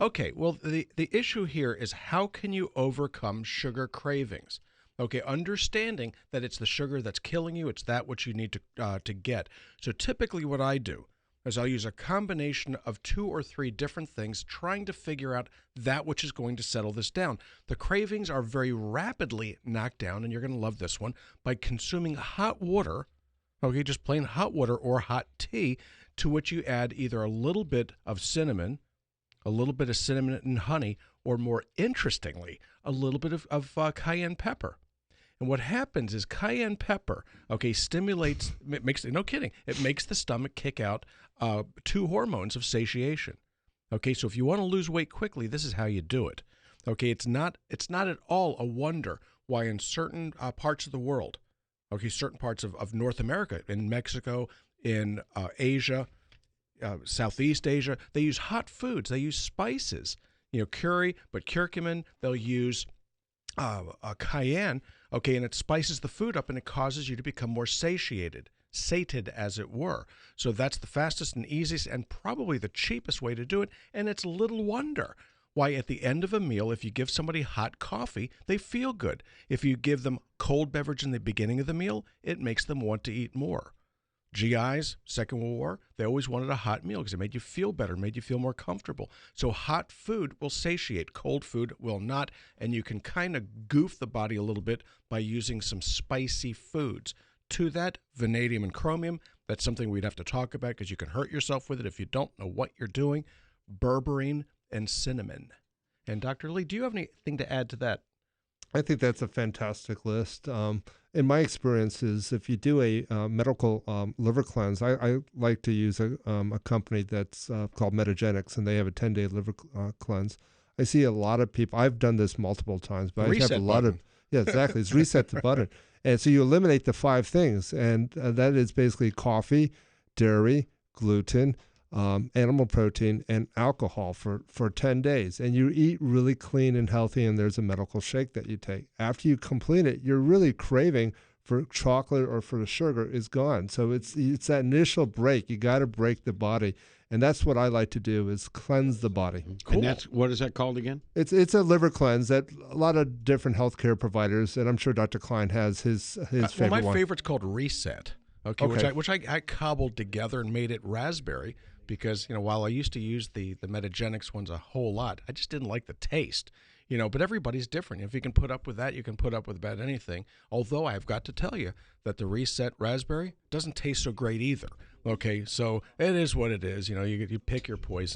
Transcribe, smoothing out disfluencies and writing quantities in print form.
Okay, well, the issue here is how can you overcome sugar cravings? Okay, understanding that it's the sugar that's killing you, it's that what you need to get. So typically what I do is I'll use a combination of 2 or 3 different things trying to figure out that which is going to settle this down. The cravings are very rapidly knocked down, and you're going to love this one, by consuming hot water, okay, just plain hot water or hot tea, to which you add either a little bit of cinnamon, a little bit of cinnamon and honey, or more interestingly, a little bit of cayenne pepper. And what happens is cayenne pepper, okay, stimulates, no kidding, it makes the stomach kick out 2 hormones of satiation. Okay, so if you want to lose weight quickly, this is how you do it. Okay, it's not at all a wonder why in certain parts of the world, okay, certain parts of North America, in Mexico, in Asia, Southeast Asia, they use hot foods. They use spices, curry, but curcumin. They'll use cayenne, okay, and it spices the food up and it causes you to become more sated as it were. So that's the fastest and easiest and probably the cheapest way to do it. And it's little wonder why at the end of a meal, if you give somebody hot coffee, they feel good. If you give them cold beverage in the beginning of the meal, it makes them want to eat more. GIs, Second World War, they always wanted a hot meal because it made you feel better, made you feel more comfortable. So hot food will satiate, cold food will not, and you can kind of goof the body a little bit by using some spicy foods. To that, vanadium and chromium, that's something we'd have to talk about because you can hurt yourself with it if you don't know what you're doing. Berberine and cinnamon. And Dr. Lee, do you have anything to add to that? I think that's a fantastic list. In my experience is if you do a medical liver cleanse, I like to use a company that's called Metagenics, and they have a 10-day liver cleanse. I see a lot of people. I've done this multiple times, but I have a lot of exactly. It's reset the button, and so you eliminate the 5 things, and that is basically coffee, dairy, gluten, animal protein, and alcohol for 10 days. And you eat really clean and healthy, and there's a medical shake that you take. After you complete it, you're really craving for chocolate or for the sugar is gone. So it's that initial break. You got to break the body. And that's what I like to do is cleanse the body. Cool. And what is that called again? It's a liver cleanse that a lot of different healthcare providers, and I'm sure Dr. Klein has his favorite one. Well, my favorite's called Reset, okay. Which I cobbled together and made it raspberry. Because, while I used to use the Metagenics ones a whole lot, I just didn't like the taste, but everybody's different. If you can put up with that, you can put up with about anything. Although I've got to tell you that the Reset Raspberry doesn't taste so great either. Okay, so it is what it is. You pick your poison.